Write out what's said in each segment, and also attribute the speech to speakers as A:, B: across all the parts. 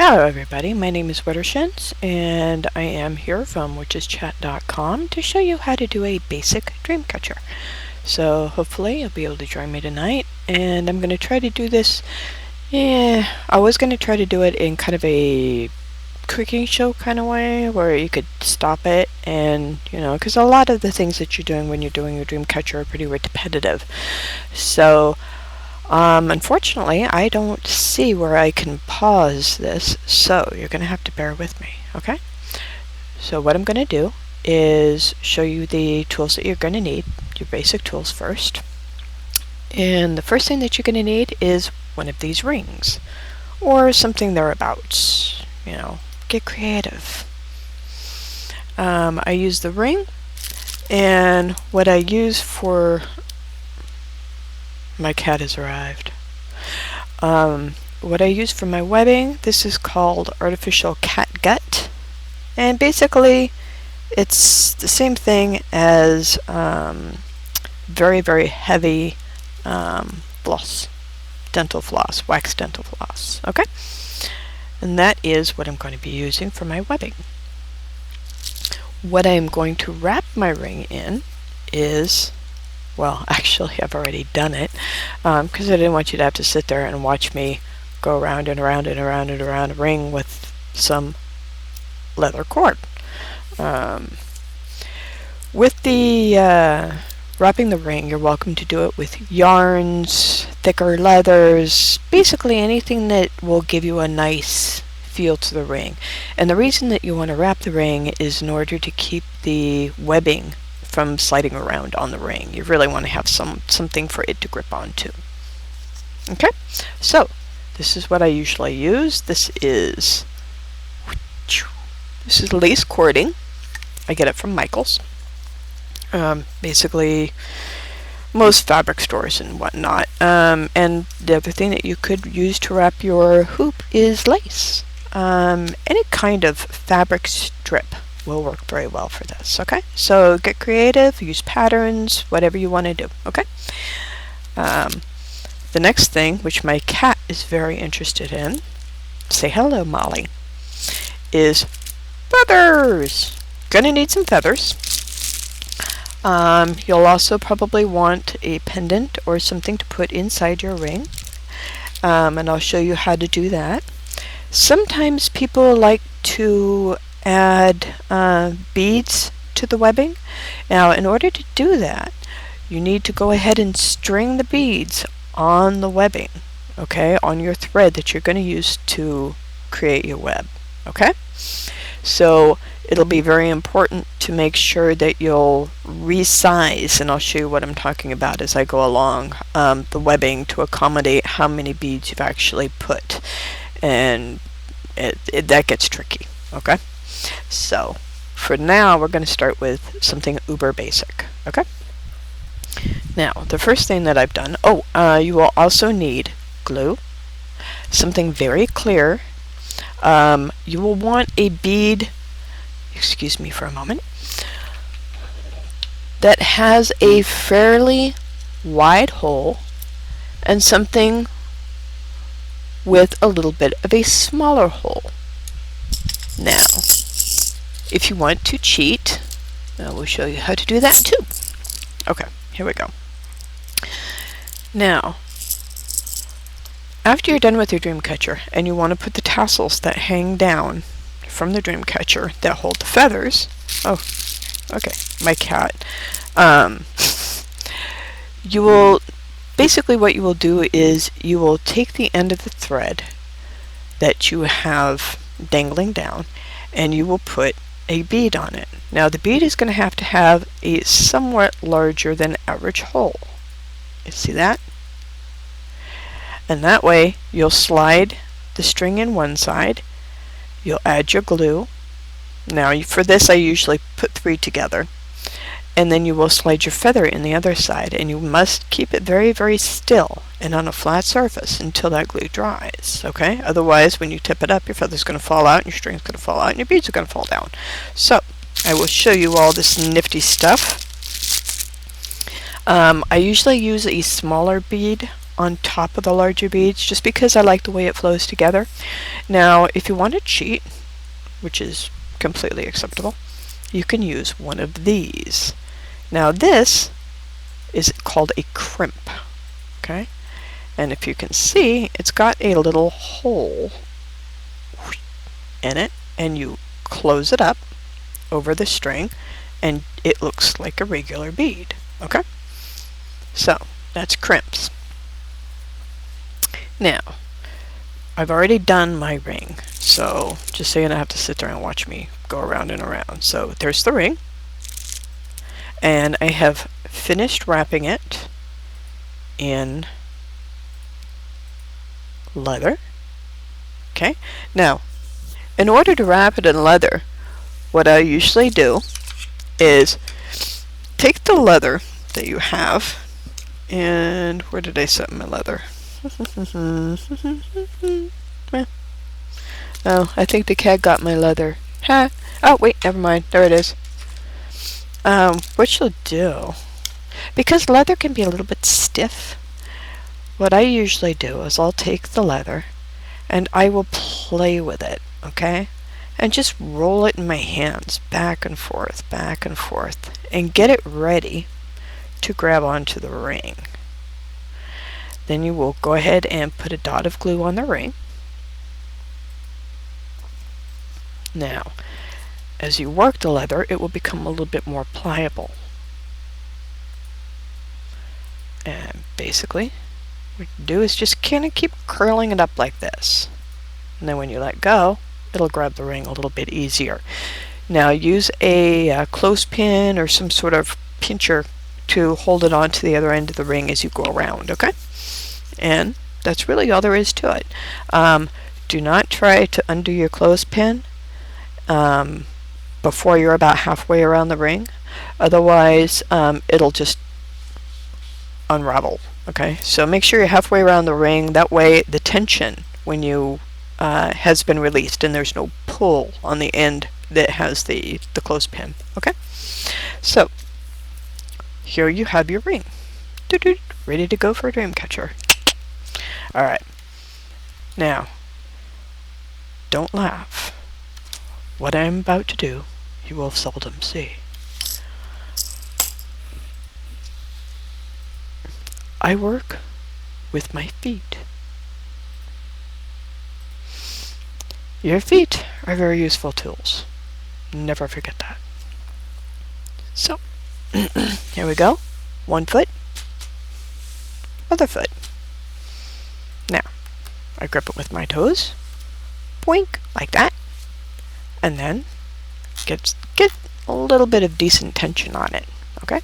A: Hello everybody, my name is Wittershins and I am here from witcheschat.com to show you how to do a basic dream catcher. So hopefully you'll be able to join me tonight, and I'm going to try to do this, I was going to try to do it in kind of a cooking show kind of way where you could stop it and, because a lot of the things that you're doing when you're doing your dream catcher are pretty repetitive. So unfortunately, I don't see where I can pause this, so you're going to have to bear with me, okay? So what I'm going to do is show you the tools that you're going to need, your basic tools first. And the first thing that you're going to need is one of these rings, or something thereabouts, get creative. I use the ring, and what I use for... My cat has arrived. What I use for my webbing, this is called artificial cat gut, and basically it's the same thing as very, very heavy floss, dental floss, wax dental floss, okay? And that is what I'm going to be using for my webbing. What I'm going to wrap my ring in is... Well, actually, I've already done it, because I didn't want you to have to sit there and watch me go around and around and around and around a ring with some leather cord. With the wrapping the ring, you're welcome to do it with yarns, thicker leathers, basically anything that will give you a nice feel to the ring. And the reason that you want to wrap the ring is in order to keep the webbing from sliding around on the ring. You really want to have something for it to grip onto. Okay, so this is what I usually use. This is lace cording. I get it from Michaels. Basically, most fabric stores and whatnot. And the other thing that you could use to wrap your hoop is lace. Any kind of fabric strip will work very well for this, okay? So get creative, use patterns, whatever you want to do, okay? The next thing, which my cat is very interested in, say hello, Molly, is feathers. Gonna need some feathers. You'll also probably want a pendant or something to put inside your ring, and I'll show you how to do that. Sometimes people like to add beads to the webbing. Now, in order to do that, you need to go ahead and string the beads on the webbing, okay, on your thread that you're going to use to create your web, okay? So it'll be very important to make sure that you'll resize, and I'll show you what I'm talking about as I go along, the webbing to accommodate how many beads you've actually put, and that gets tricky, okay? So, for now, we're going to start with something uber basic, okay? Now, the first thing that I've done, you will also need glue, something very clear. You will want a bead, excuse me for a moment, that has a fairly wide hole and something with a little bit of a smaller hole. Now, if you want to cheat, we'll show you how to do that too. Okay, here we go. Now, after you're done with your dream catcher and you want to put the tassels that hang down from the dream catcher that hold the feathers, okay, my cat, you will, basically what you will do is you will take the end of the thread that you have dangling down and you will put a bead on it. Now the bead is going to have a somewhat larger than average hole. You see that? And that way you'll slide the string in one side, you'll add your glue. Now for this I usually put 3 together, and then you will slide your feather in the other side, and you must keep it very, very still and on a flat surface until that glue dries, okay? Otherwise, when you tip it up, your feather's going to fall out, and your string's going to fall out, and your beads are going to fall down. So, I will show you all this nifty stuff. I usually use a smaller bead on top of the larger beads just because I like the way it flows together. Now, if you want to cheat, which is completely acceptable, you can use one of these. Now this is called a crimp, okay? And if you can see, it's got a little hole in it, and you close it up over the string, and it looks like a regular bead, okay? So, that's crimps. Now, I've already done my ring, so just so you don't have to sit there and watch me go around and around. So there's the ring, and I have finished wrapping it in leather. Okay, now in order to wrap it in leather, what I usually do is take the leather that you have, and where did I set my leather? Oh, I think the cat got my leather. Ha! Oh, wait, never mind. There it is. What you'll do, because leather can be a little bit stiff, what I usually do is I'll take the leather and I will play with it, okay? And just roll it in my hands, back and forth, and get it ready to grab onto the ring. Then you will go ahead and put a dot of glue on the ring. Now, as you work the leather, it will become a little bit more pliable. And basically, what you do is just kind of keep curling it up like this. And then when you let go, it'll grab the ring a little bit easier. Now, use a clothespin or some sort of pincher to hold it on to the other end of the ring as you go around, okay? And that's really all there is to it. Do not try to undo your clothespin before you're about halfway around the ring. Otherwise, it'll just unravel, okay? So make sure you're halfway around the ring. That way, the tension when you has been released and there's no pull on the end that has the clothespin, okay? So, here you have your ring. Ready to go for a dream catcher. Alright. Now, don't laugh. What I'm about to do, you will seldom see. I work with my feet. Your feet are very useful tools. Never forget that. So, here we go. One foot, other foot. Now, I grip it with my toes, boink, like that, and then get a little bit of decent tension on it, okay?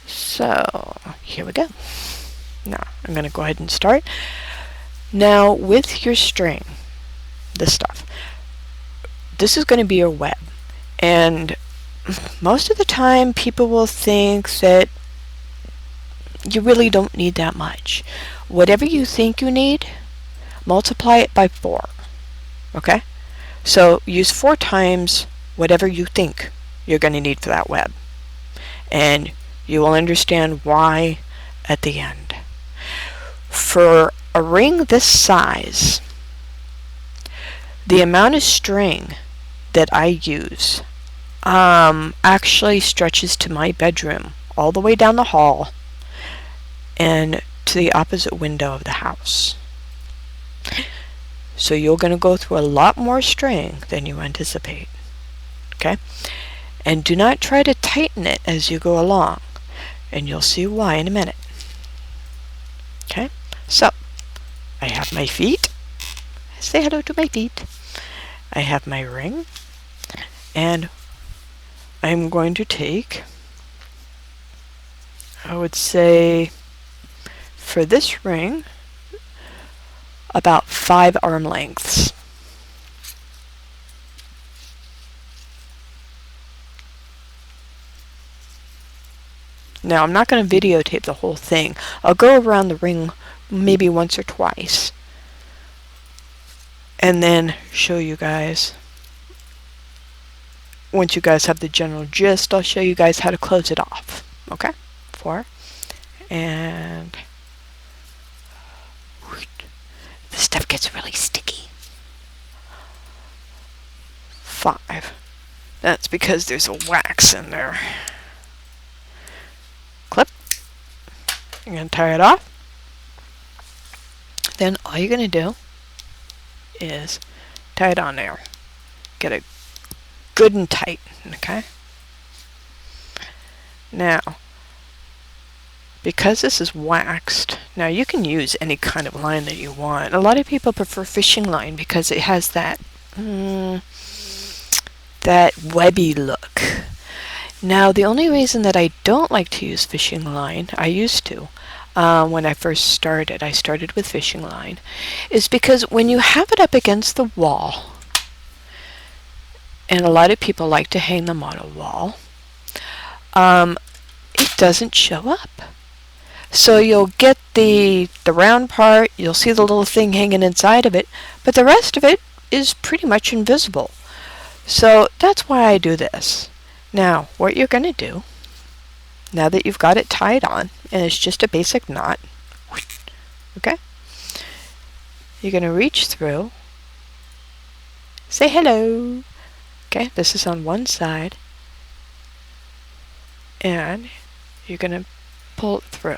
A: So, here we go. Now, I'm going to go ahead and start. Now, with your string, this stuff, this is going to be your web, and most of the time people will think that you really don't need that much. Whatever you think you need, multiply it by 4, okay? So use 4 times whatever you think you're going to need for that web, and you will understand why at the end. For a ring this size, the amount of string that I use actually stretches to my bedroom all the way down the hall and to the opposite window of the house. So you're going to go through a lot more string than you anticipate, okay? And do not try to tighten it as you go along, and you'll see why in a minute. Okay, so I have my feet. Say hello to my feet. I have my ring, and I'm going to take, I would say, for this ring, about 5 arm lengths. Now, I'm not going to videotape the whole thing. I'll go around the ring maybe once or twice, and then show you guys. Once you guys have the general gist, I'll show you guys how to close it off. Okay? 4 and stuff gets really sticky. 5. That's because there's a wax in there. Clip. You're going to tie it off. Then all you're going to do is tie it on there. Get it good and tight, okay? Now, because this is waxed, now you can use any kind of line that you want. A lot of people prefer fishing line because it has that that webby look. Now, the only reason that I don't like to use fishing line, I used to, when I first started, I started with fishing line, is because when you have it up against the wall, and a lot of people like to hang them on a wall, it doesn't show up. So you'll get the round part, you'll see the little thing hanging inside of it, but the rest of it is pretty much invisible. So that's why I do this. Now, what you're going to do, now that you've got it tied on, and it's just a basic knot, okay? You're going to reach through, say hello. Okay, this is on one side, and you're going to pull it through.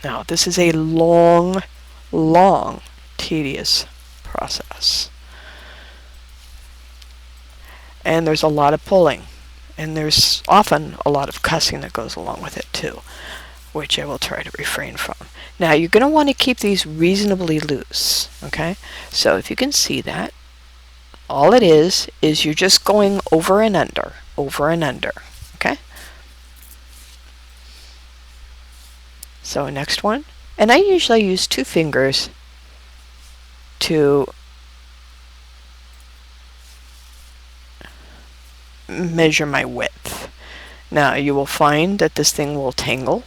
A: Now, this is a long, tedious process. And there's a lot of pulling. And there's often a lot of cussing that goes along with it too, which I will try to refrain from. Now, you're going to want to keep these reasonably loose, okay? So if you can see that, all it is you're just going over and under, okay? So next one, and I usually use 2 fingers to measure my width. Now you will find that this thing will tangle,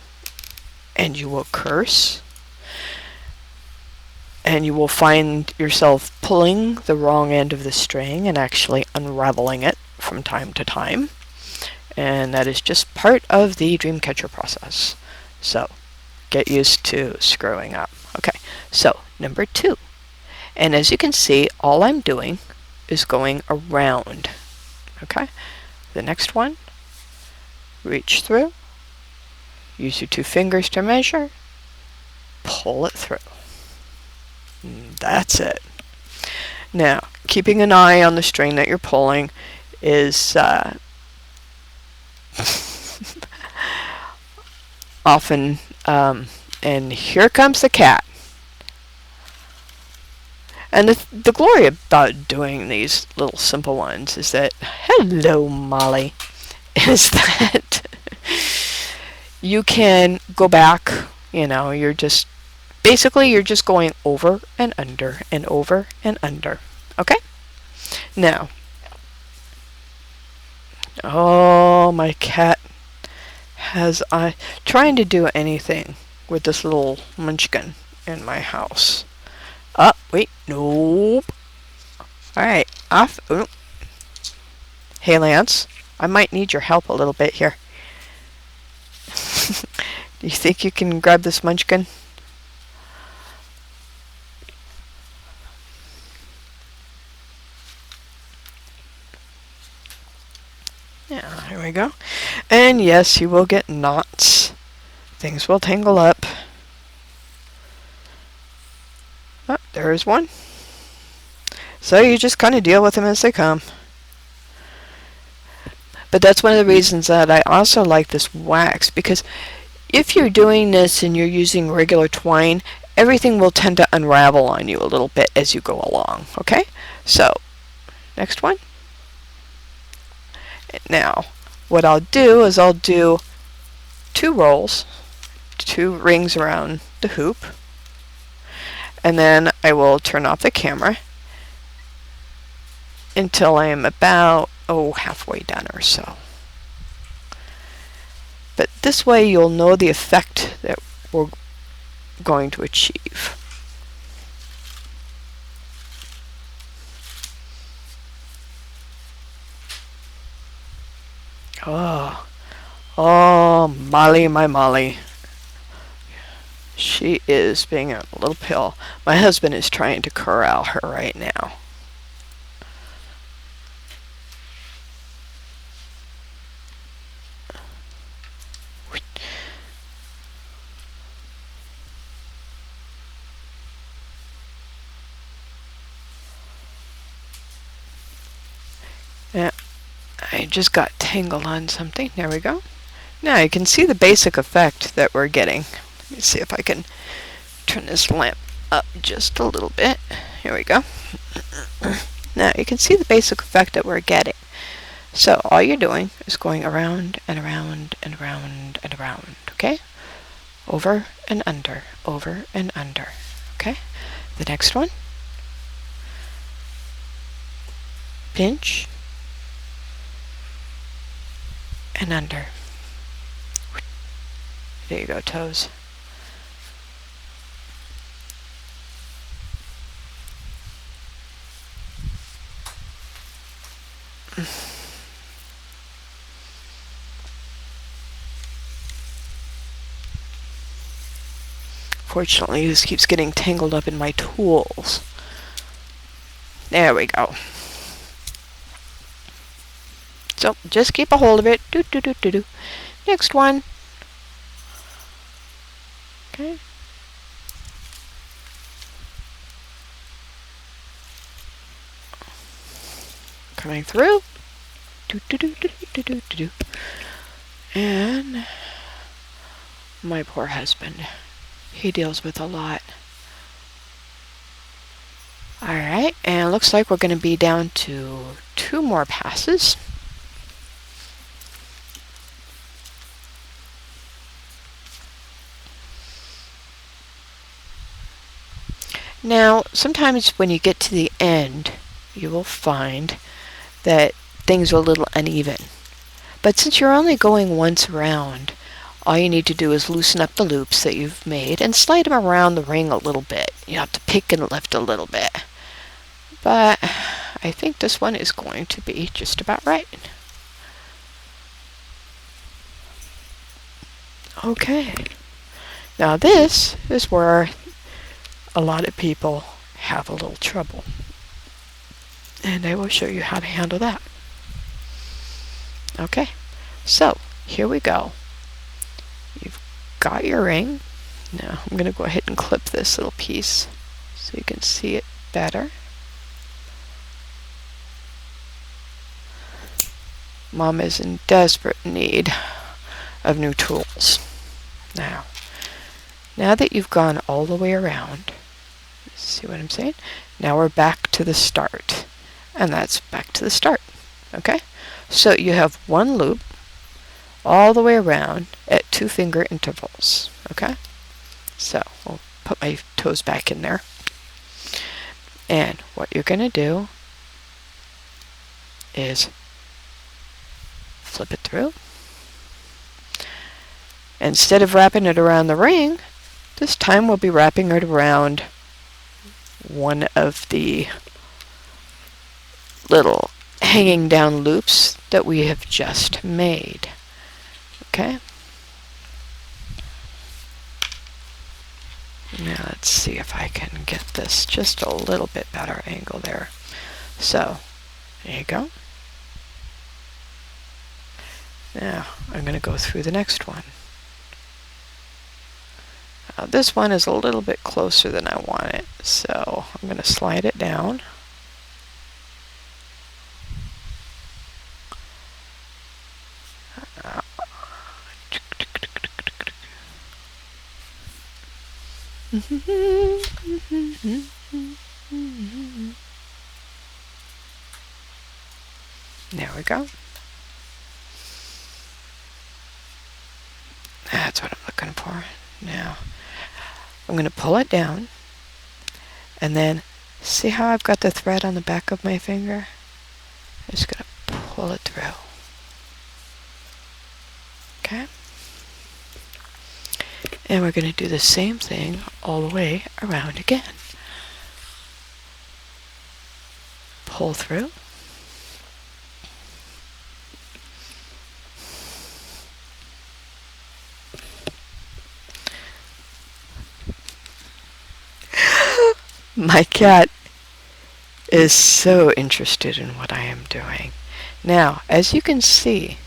A: and you will curse, and you will find yourself pulling the wrong end of the string and actually unraveling it from time to time. And that is just part of the Dreamcatcher process. So get used to screwing up. Okay, so number 2. And as you can see, all I'm doing is going around. Okay, the next one, reach through, use your 2 fingers to measure, pull it through. That's it. Now, keeping an eye on the string that you're pulling is often, and here comes the cat. And the glory about doing these little simple ones is that, hello Molly, is that you can go back, you're just going over and under and over and under. Okay? Now, oh, my cat has trying to do anything with this little munchkin in my house. Oh, wait, nope. Alright, off. Ooh. Hey, Lance, I might need your help a little bit here. Do you think you can grab this munchkin? Yeah, here we go. And yes, you will get knots. Things will tangle up. Oh, there's one. So you just kind of deal with them as they come. But that's one of the reasons that I also like this wax, because if you're doing this and you're using regular twine, everything will tend to unravel on you a little bit as you go along. Okay? So, next one. Now, what I'll do is I'll do 2 rolls, 2 rings around the hoop, and then I will turn off the camera until I am about, halfway done or so. But this way you'll know the effect that we're going to achieve. Oh, Molly, my Molly. She is being a little pill. My husband is trying to corral her right now. Yeah, I just got tangled on something. There we go. Now you can see the basic effect that we're getting. Let me see if I can turn this lamp up just a little bit. Here we go. Now you can see the basic effect that we're getting. So all you're doing is going around and around and around and around, okay? Over and under, over and under, okay? The next one. Pinch and under. There you go, toes. Fortunately, this keeps getting tangled up in my tools. There we go. So, just keep a hold of it. Do, do, do, do, do. Next one. Okay. Coming through. Do, do, do, do, do, do, do, do. And my poor husband. He deals with a lot. Alright, and it looks like we're going to be down to 2 more passes. Now, sometimes when you get to the end, you will find that things are a little uneven. But since you're only going once around, all you need to do is loosen up the loops that you've made and slide them around the ring a little bit. You have to pick and lift a little bit. But I think this one is going to be just about right. Okay. Now this is where a lot of people have a little trouble. And I will show you how to handle that. Okay. So, here we go. You've got your ring. Now, I'm going to go ahead and clip this little piece so you can see it better. Mom is in desperate need of new tools. Now that you've gone all the way around, see what I'm saying? Now we're back to the start. And that's back to the start. Okay? So you have one loop all the way around at 2-finger intervals. Okay? So I'll put my toes back in there. And what you're going to do is flip it through. Instead of wrapping it around the ring, this time we'll be wrapping it around one of the little hanging down loops that we have just made. Okay? Now let's see if I can get this just a little bit better angle there. So, there you go. Now, I'm going to go through the next one. Now, this one is a little bit closer than I want it, so I'm going to slide it down. There we go. That's what I'm looking for. Now, I'm going to pull it down, and then see how I've got the thread on the back of my finger? I'm just going to pull it through. Okay? And we're going to do the same thing all the way around again. Pull through. My cat is so interested in what I am doing. Now, as you can see,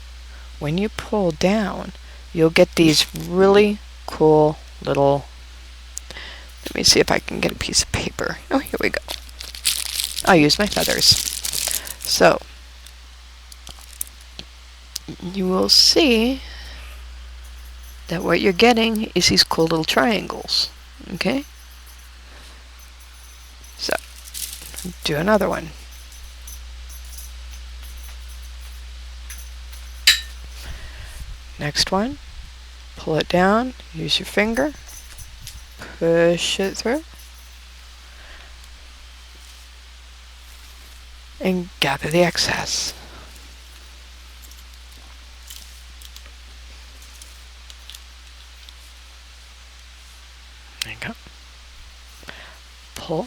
A: when you pull down, you'll get these really cool little, let me see if I can get a piece of paper. Oh, here we go. I'll use my feathers. So, you will see that what you're getting is these cool little triangles. Okay? So, do another one. Next one, pull it down, use your finger, push it through, and gather the excess. There you go. Pull.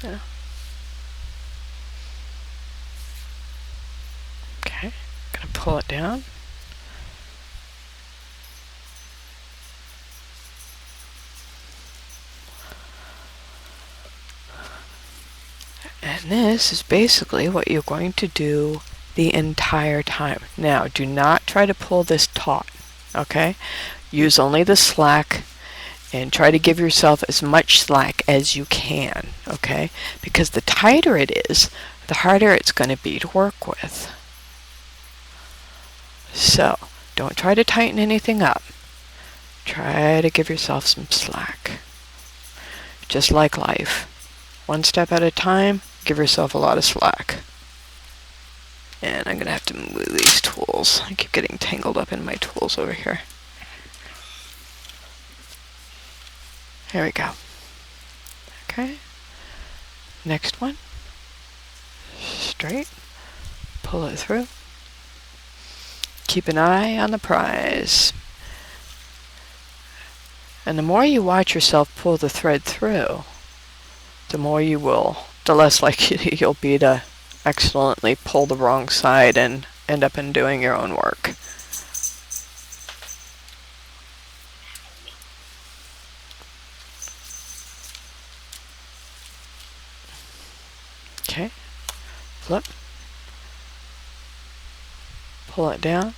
A: Yeah. Okay, gonna pull it down. And this is basically what you're going to do the entire time. Now, do not try to pull this taut, okay? Use only the slack and try to give yourself as much slack as you can, okay? Because the tighter it is, the harder it's going to be to work with. So, don't try to tighten anything up. Try to give yourself some slack. Just like life. One step at a time, give yourself a lot of slack. And I'm going to have to move these tools. I keep getting tangled up in my tools over here. Here we go. Okay. Next one. Straight. Pull it through. Keep an eye on the prize. And the more you watch yourself pull the thread through, the less likely you'll be to accidentally pull the wrong side and end up in doing your own work. Okay, flip, pull it down,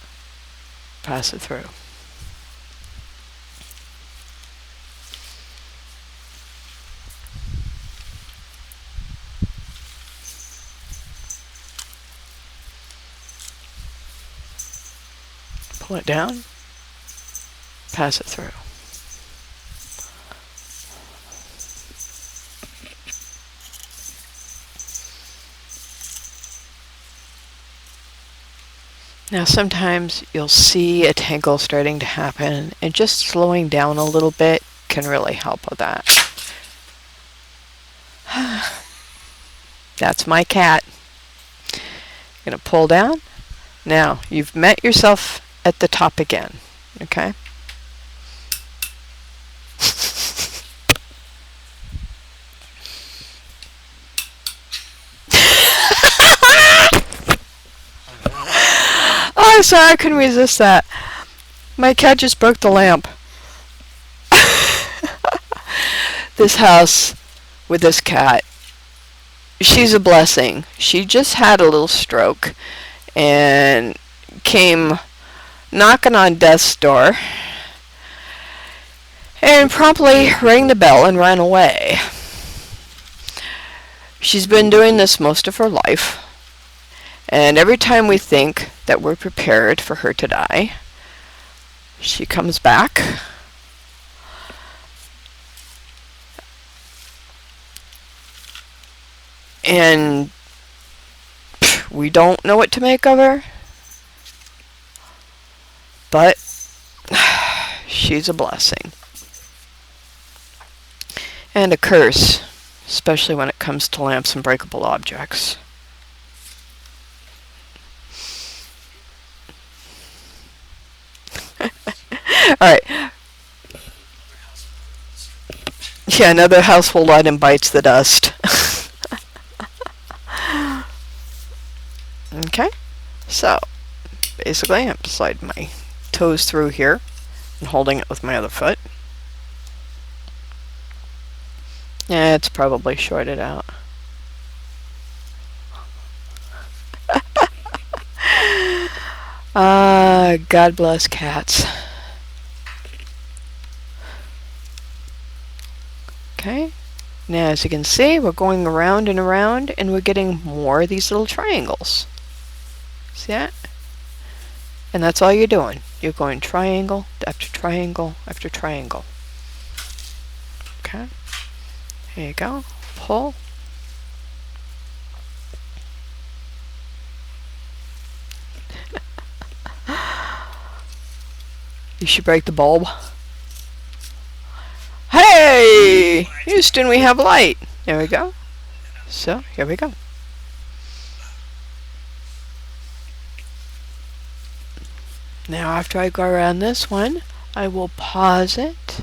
A: pass it through. Pull it down, pass it through. Now sometimes you'll see a tangle starting to happen, and just slowing down a little bit can really help with that. That's my cat. You're going to pull down. Now, you've met yourself at the top again, okay? Oh, I'm sorry, I couldn't resist that. My cat just broke the lamp. This house with this cat, she's a blessing. She just had a little stroke and came knocking on death's door and promptly rang the bell and ran away. She's been doing this most of her life, and every time we think that we're prepared for her to die, she comes back. And we don't know what to make of her, but she's a blessing. And a curse, especially when it comes to lamps and breakable objects. Alright. Yeah, another household item bites the dust. Okay, so basically I'm sliding my toes through here and holding it with my other foot. Yeah, it's probably shorted out. God bless cats. Okay, now as you can see, we're going around and around, and we're getting more of these little triangles. See that? And that's all you're doing. You're going triangle after triangle after triangle. Okay, here you go. Pull. You should break the bulb. Hey! Houston, we have light. There we go. So, here we go. Now, after I go around this one, I will pause it.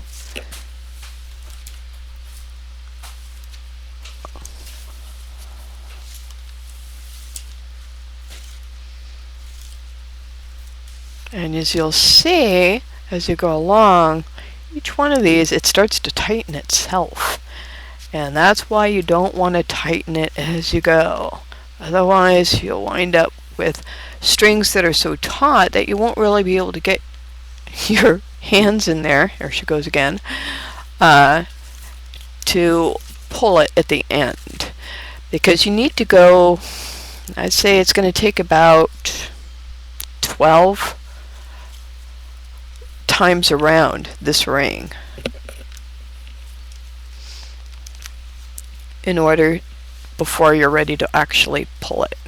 A: And as you'll see, as you go along, each one of these, it starts to tighten itself. And that's why you don't want to tighten it as you go. Otherwise, you'll wind up with strings that are so taut that you won't really be able to get your hands in there, there she goes again, to pull it at the end. Because you need to go, I'd say it's going to take about 12 times around this ring in order before you're ready to actually pull it.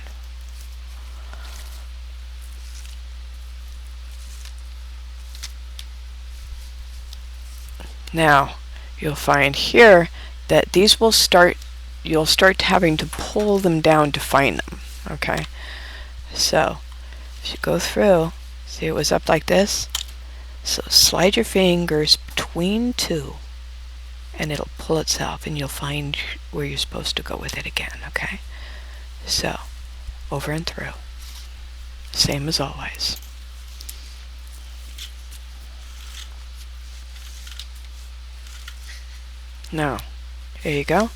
A: Now you'll find here that these will start, you'll start having to pull them down to find them. Okay, so if you go through, see it was up like this, so slide your fingers between two and it'll pull itself and you'll find where you're supposed to go with it again. Okay, so over and through, same as always. Now here you go,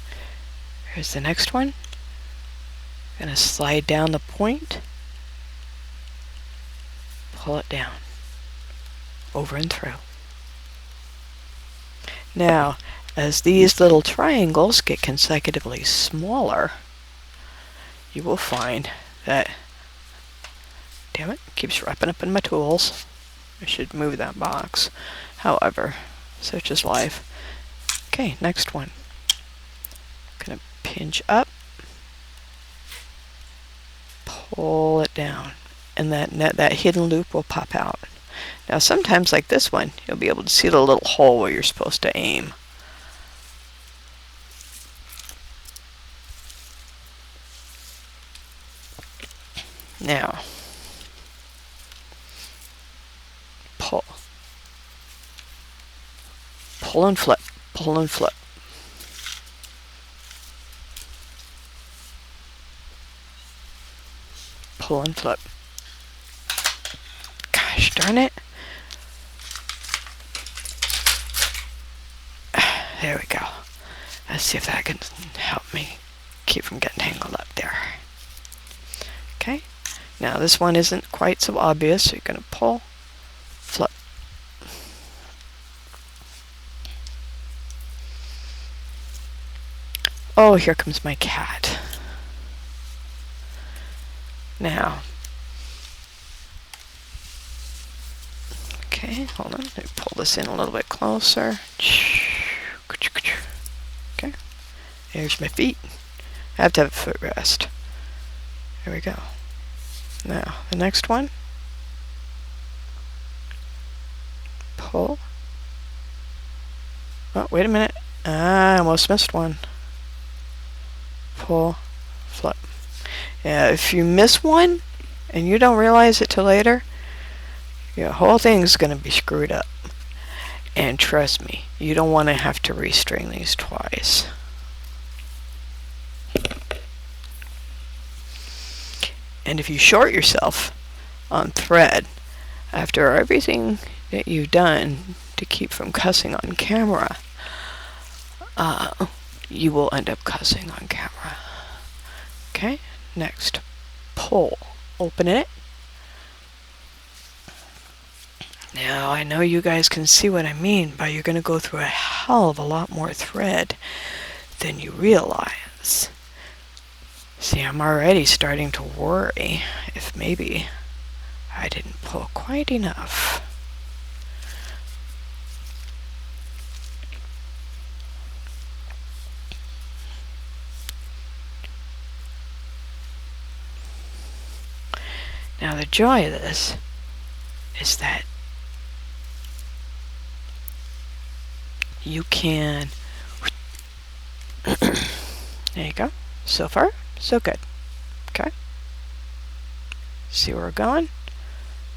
A: here's the next one. Gonna slide down the point, pull it down, over and through. Now as these little triangles get consecutively smaller, you will find that, damn it, keeps wrapping up in my tools. I should move that box. However, such is life. Okay, next one. Gonna pinch up, pull it down, and that hidden loop will pop out. Now sometimes like this one, you'll be able to see the little hole where you're supposed to aim. Now, pull. Pull and flip, pull and flip. Pull and flip. Gosh darn it. There we go. Let's see if that can help me keep from getting tangled up there. Okay. Now this one isn't quite so obvious, so you're going to pull, flip. Oh, here comes my cat. Now, okay, hold on, let me pull this in a little bit closer. Okay, there's my feet. I have to have a footrest. There we go. Now, the next one. Pull. Oh, wait a minute. I almost missed one. Pull, flip. Yeah, if you miss one and you don't realize it till later, your whole thing's going to be screwed up. And trust me, you don't want to have to restring these twice. And if you short yourself on thread after everything that you've done to keep from cussing on camera, you will end up cussing on camera. Okay, next, pull. Open it. Now, I know you guys can see what I mean by you're going to go through a hell of a lot more thread than you realize. See, I'm already starting to worry if maybe I didn't pull quite enough. Now, the joy of this is that you can, there you go. So far, so good. Okay. See where we're going?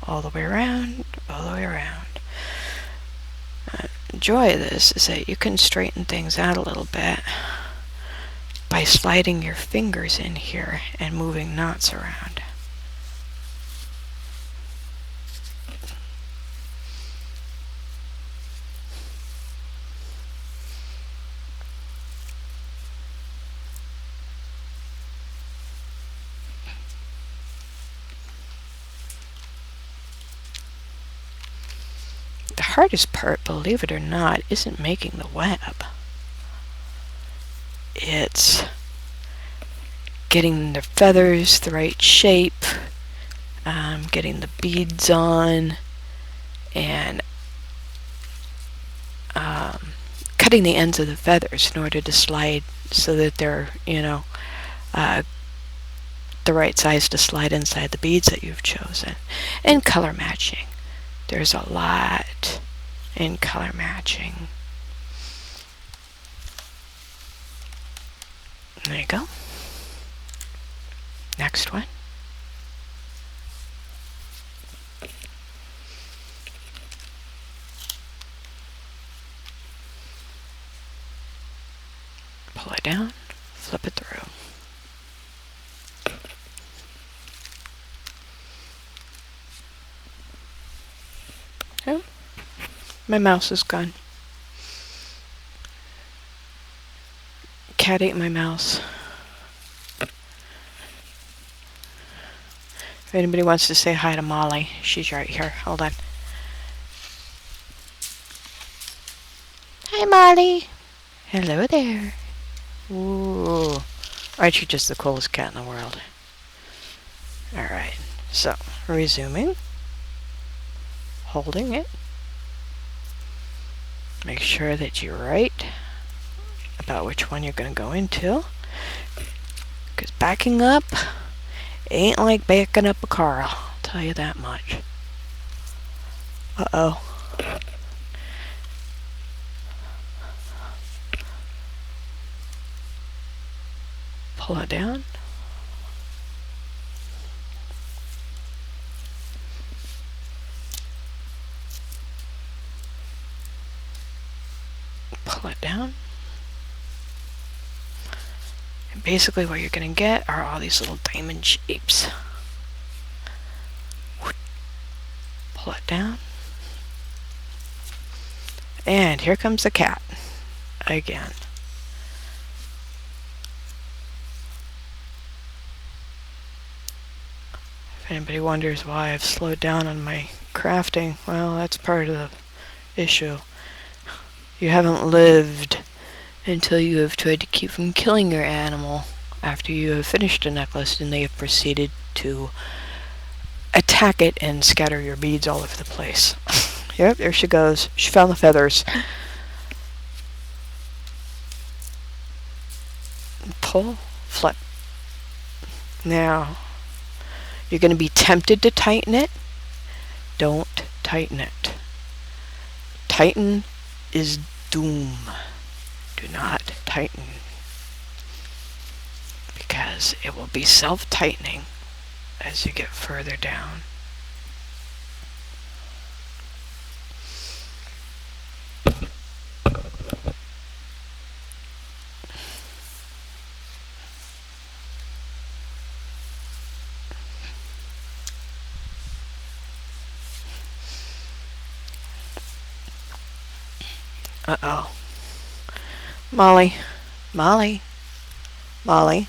A: All the way around, all the way around. The joy of this is that you can straighten things out a little bit by sliding your fingers in here and moving knots around. The hardest part, believe it or not, isn't making the web. It's getting the feathers the right shape, getting the beads on, and cutting the ends of the feathers in order to slide so that they're, the right size to slide inside the beads that you've chosen. And color matching. There's a lot in color matching. There you go. Next one. Pull it down, flip it through. Oh, my mouse is gone. Cat ate my mouse. If anybody wants to say hi to Molly, she's right here. Hold on. Hi, Molly. Hello there. Ooh. Aren't you just the coolest cat in the world? Alright, so, resuming. Holding it. Make sure that you're right about which one you're going to go into. Because backing up ain't like backing up a car, I'll tell you that much. Uh-oh. Pull it down. Pull it down. And basically what you're going to get are all these little diamond shapes. Pull it down. And here comes the cat again. If anybody wonders why I've slowed down on my crafting, well, that's part of the issue. You haven't lived until you have tried to keep from killing your animal after you have finished a necklace and they have proceeded to attack it and scatter your beads all over the place. Yep, there she goes. She found the feathers. Pull, flip. Now, you're going to be tempted to tighten it. Don't tighten it. Tighten is doom. Do not tighten. Because it will be self-tightening as you get further down. Uh-oh. Molly. Molly. Molly.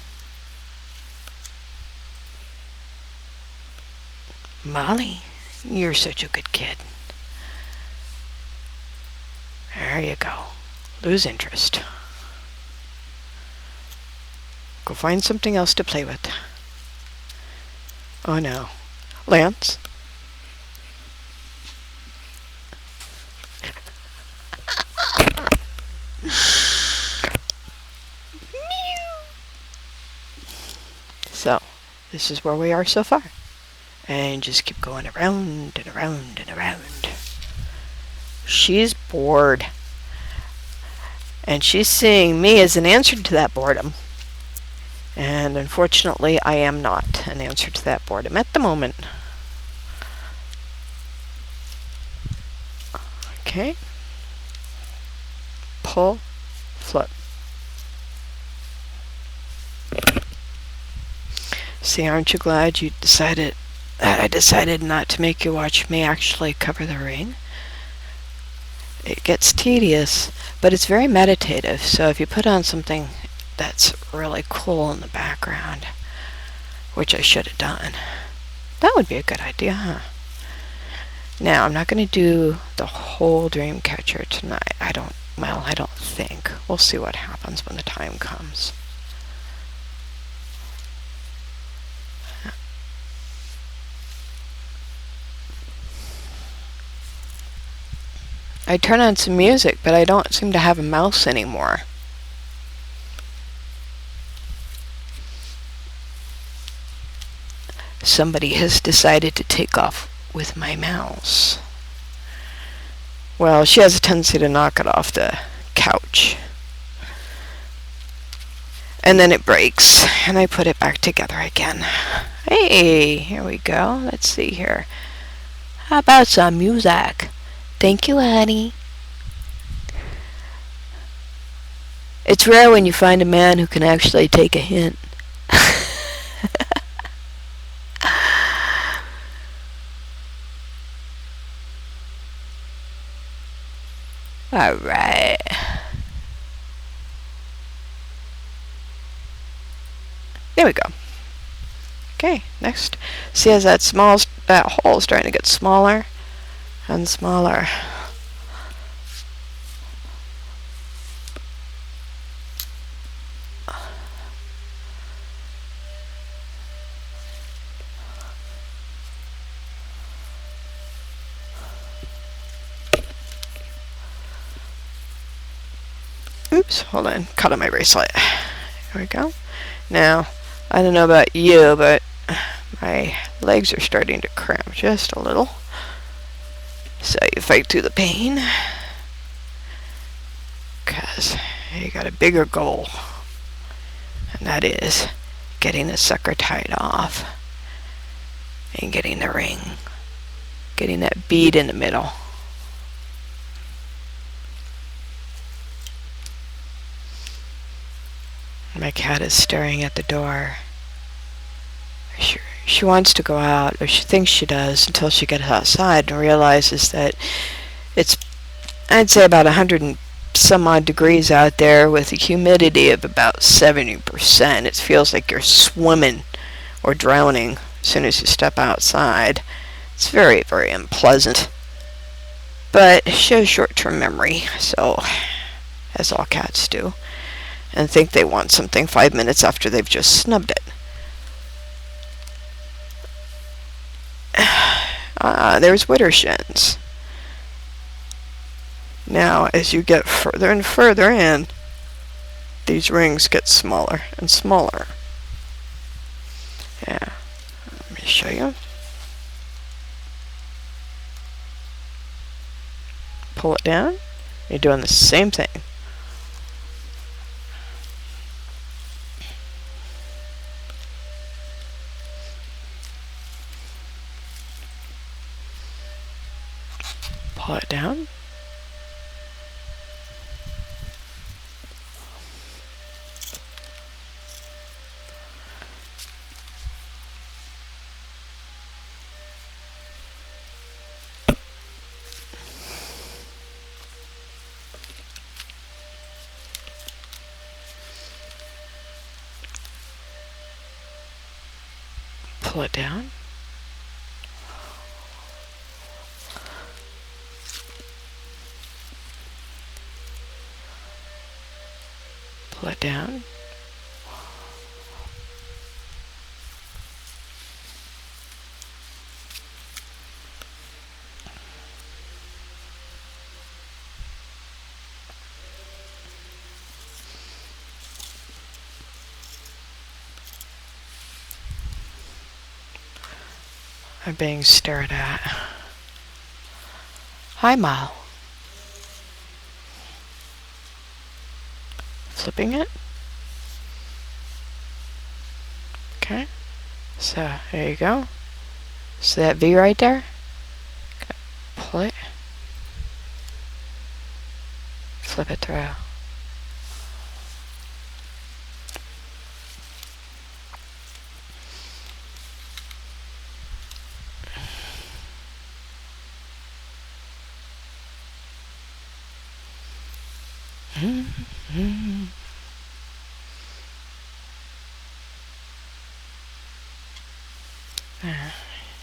A: Molly. You're such a good kid. There you go. Lose interest. Go find something else to play with. Oh no. Lance? So, this is where we are so far. And just keep going around and around and around. She's bored. And she's seeing me as an answer to that boredom. And unfortunately, I am not an answer to that boredom at the moment. Okay. Pull, flip. See, aren't you glad you decided that I decided not to make you watch me actually cover the ring? It gets tedious, but it's very meditative. So if you put on something that's really cool in the background, which I should have done, that would be a good idea, huh? Now, I'm not going to do the whole Dreamcatcher tonight. I don't think. We'll see what happens when the time comes. I turn on some music, but I don't seem to have a mouse anymore. Somebody has decided to take off with my mouse. Well, she has a tendency to knock it off the couch. And then it breaks, and I put it back together again. Hey, here we go. Let's see here. How about some music? Thank you, honey. It's rare when you find a man who can actually take a hint. All right. There we go. Okay, next. See, as that hole is starting to get smaller and smaller. Oops, hold on. Cut on my bracelet. There we go. Now, I don't know about you, but my legs are starting to cramp just a little. So you fight through the pain. Because you got a bigger goal. And that is getting the sucker tied off. And getting the ring. Getting that bead in the middle. My cat is staring at the door. She wants to go out, or she thinks she does, until she gets outside and realizes that it's, I'd say, about 100 and some odd degrees out there with a humidity of about 70%. It feels like you're swimming or drowning as soon as you step outside. It's very, very unpleasant. But she has short-term memory, so, as all cats do, and think they want something 5 minutes after they've just snubbed it. There's widdershins. Now, as you get further and further in, these rings get smaller and smaller. Yeah, let me show you. Pull it down. You're doing the same thing. Pull it down. pull it down. Pull it down. I'm being stared at. Hi, Mal. Flipping it. Okay. So, there you go. See that V right there? Okay. Pull it. Flip it through.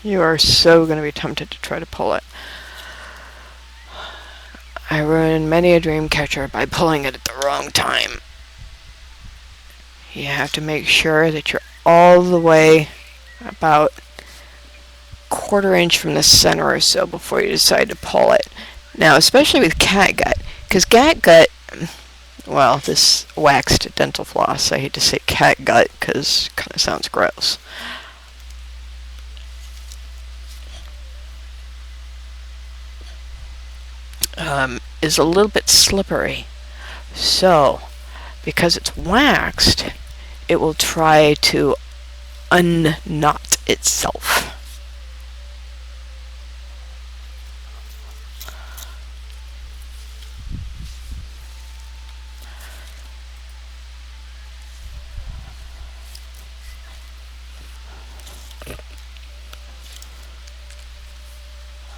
A: You are so going to be tempted to try to pull it. I ruined many a dream catcher by pulling it at the wrong time. You have to make sure that you're all the way about quarter inch from the center or so before you decide to pull it. Now, especially with catgut, because catgut, well, this waxed dental floss, I hate to say catgut because it kind of sounds gross. Is a little bit slippery. So, because it's waxed, it will try to unknot itself.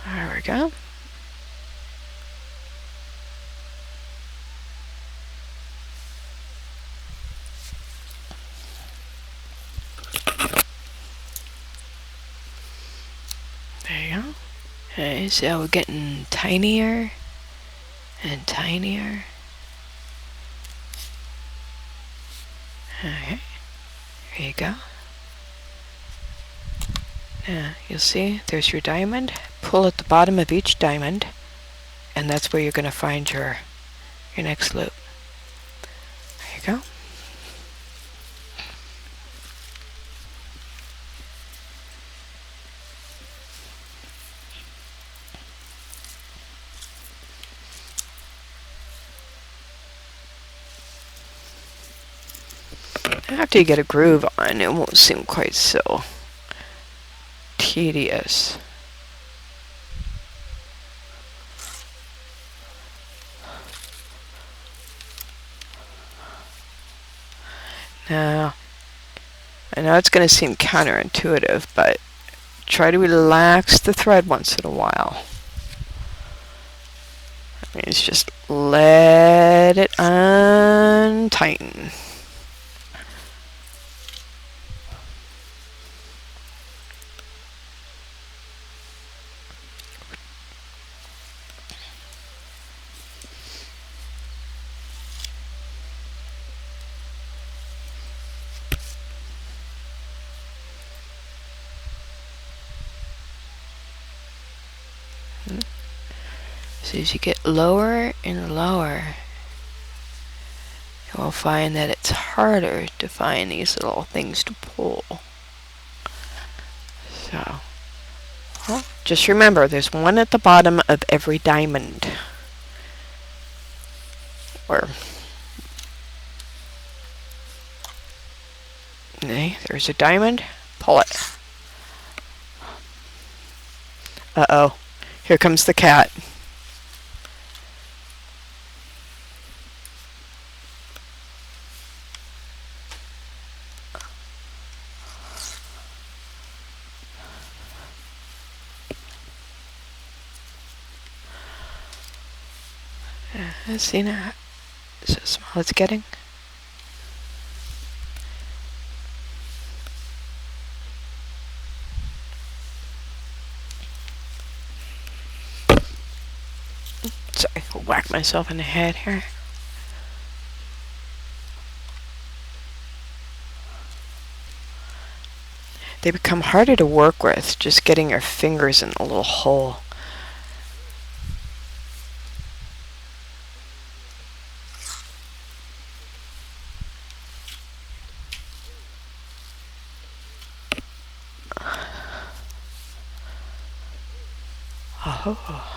A: There we go. There you go. Okay, so we're getting tinier and tinier. Okay, there you go. Now, you'll see there's your diamond. Pull at the bottom of each diamond, and that's where you're going to find your next loop. There you go. After you get a groove on, it won't seem quite so tedious. Now, I know it's going to seem counterintuitive, but try to relax the thread once in a while. That means just let it untighten. So as you get lower and lower, you will find that it's harder to find these little things to pull. So, well, just remember, there's one at the bottom of every diamond. Or, okay, there's a diamond, pull it. Uh-oh, here comes the cat. See now, so small it's getting. myself in the head here. They become harder to work with, just getting your fingers in a little hole. Oh.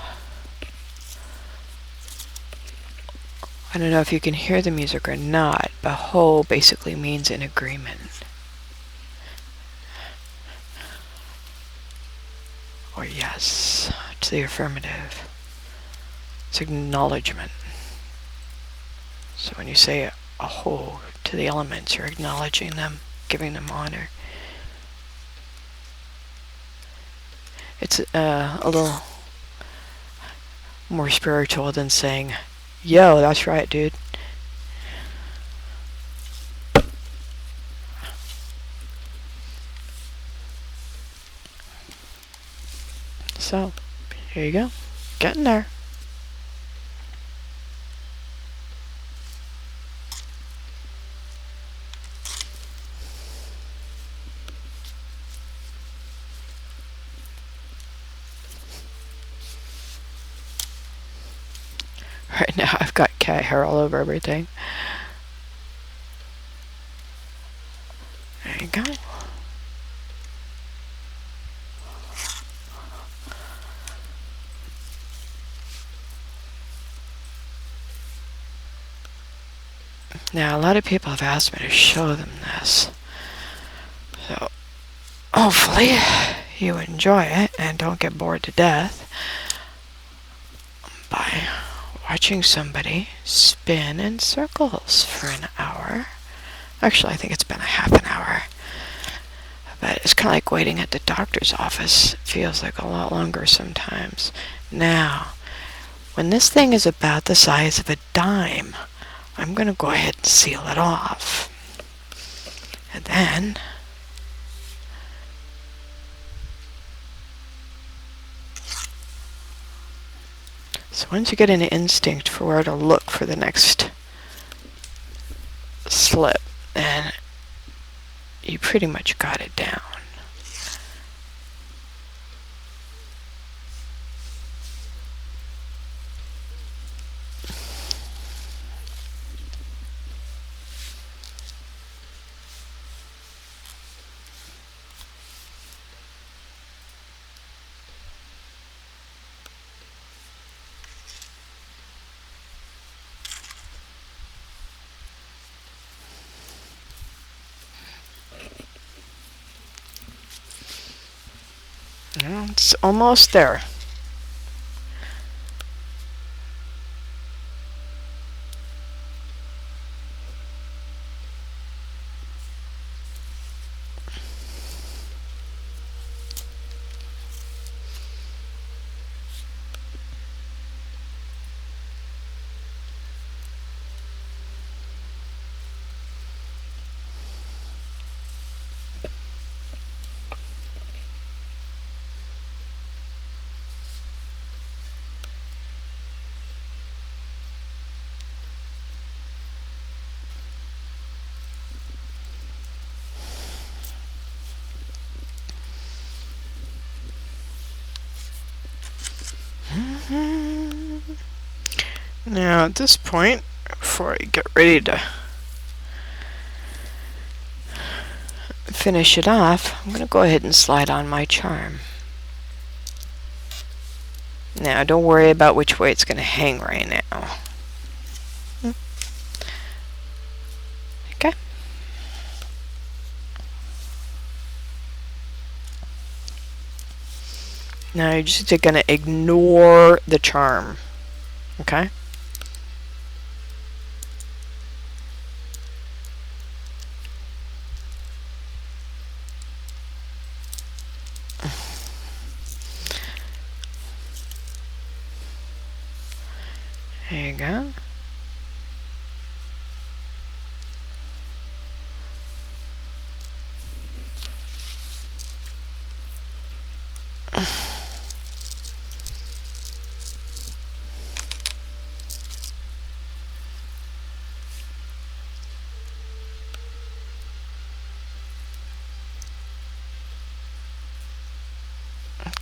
A: I don't know if you can hear the music or not, but ho basically means in agreement. Or yes, to the affirmative. It's acknowledgement. So when you say aho to the elements, you're acknowledging them, giving them honor. It's a little more spiritual than saying, yo, that's right, dude. So, here you go. Getting there. Right now I've got cat hair all over everything. There you go. Now, a lot of people have asked me to show them this. So, hopefully, you enjoy it and don't get bored to death by watching somebody spin in circles for an hour. Actually, I think it's been a half an hour. But it's kind of like waiting at the doctor's office. It feels like a lot longer sometimes. Now, when this thing is about the size of a dime, I'm going to go ahead and seal it off. And then so once you get an instinct for where to look for the next slip, then you pretty much got it down. It's almost there. Now at this point, before I get ready to finish it off, I'm going to go ahead and slide on my charm. Now don't worry about which way it's going to hang right now. Okay. Now you're just going to ignore the charm. Okay? There you go.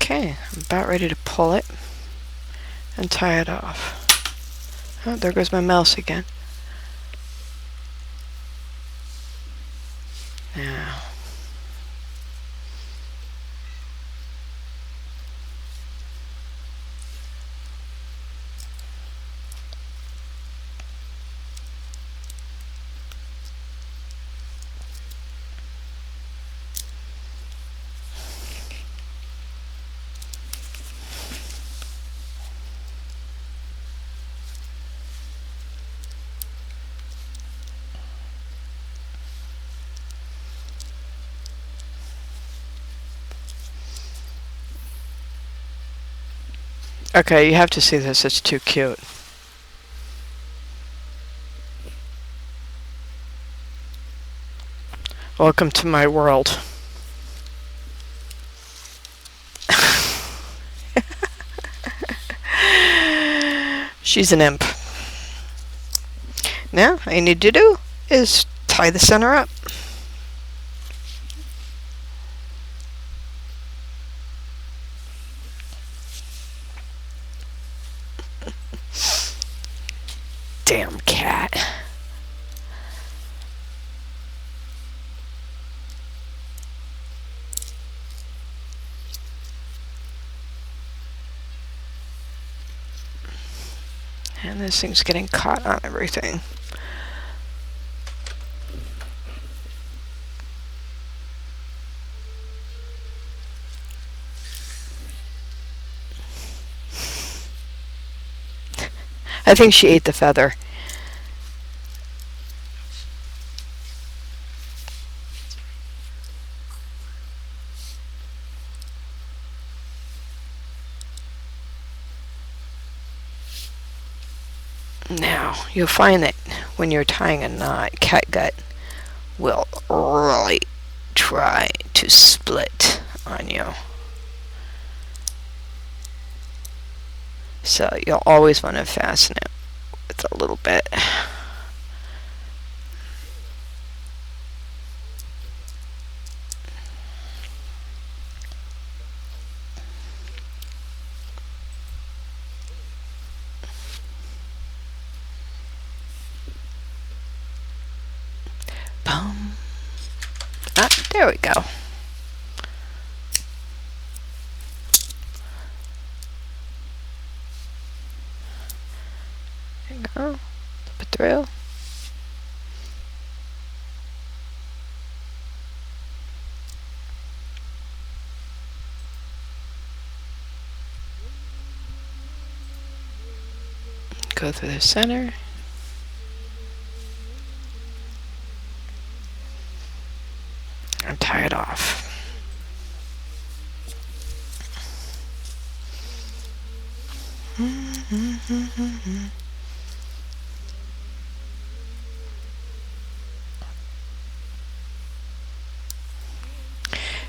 A: Okay, I'm about ready to pull it and tie it off. Oh, there goes my mouse again. Now, okay, you have to see this. It's too cute. Welcome to my world. She's an imp. Now, all you need to do is tie the center up. Damn cat. And this thing's getting caught on everything. I think she ate the feather. Now, you'll find that when you're tying a knot, catgut will really try to split on you. So you'll always want to fasten it with a little bit. Boom. Ah, there we go. There you go. Flip it through. Go through the center. And tie it off.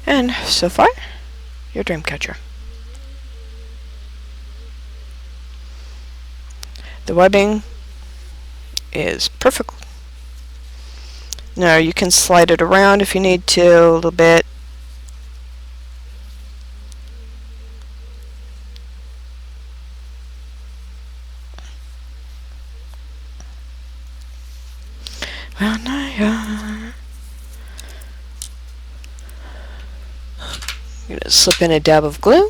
A: And so far, your dream catcher. The webbing is perfect. Now you can slide it around if you need to a little bit. Well, now I'm gonna slip in a dab of glue.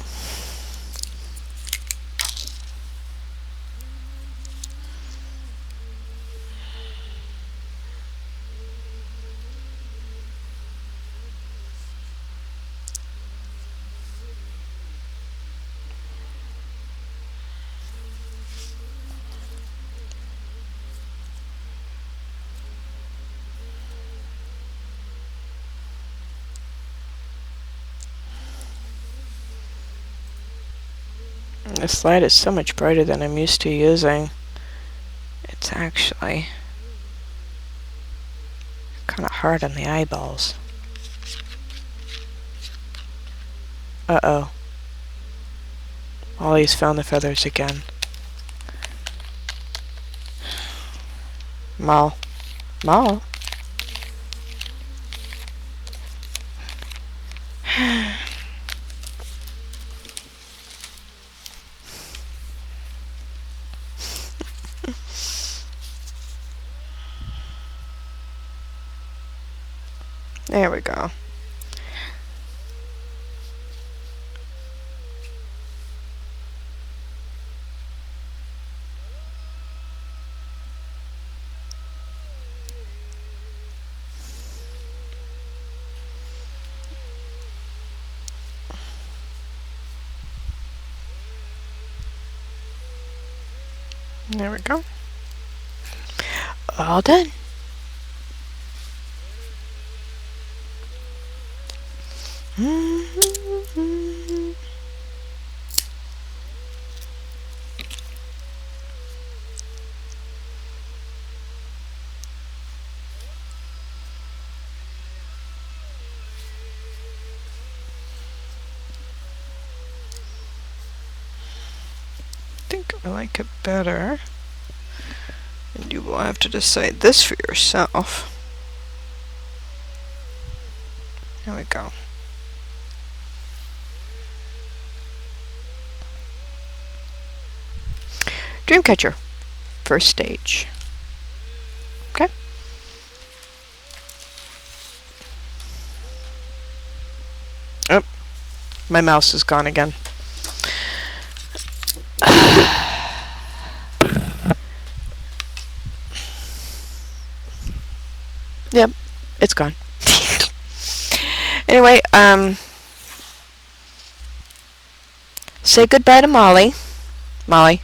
A: This light is so much brighter than I'm used to using. It's actually kind of hard on the eyeballs. Uh-oh. Ollie's found the feathers again. Mal. Mal. There we go. There we go. All done. I think I like it better. And you will have to decide this for yourself. There we go. Dreamcatcher, first stage. Okay. Oh, my mouse is gone again. Yep, it's gone. Anyway, say goodbye to Molly. Molly.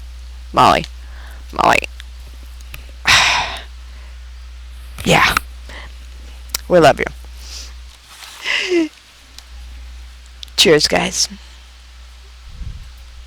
A: Yeah, we love you. Cheers, guys.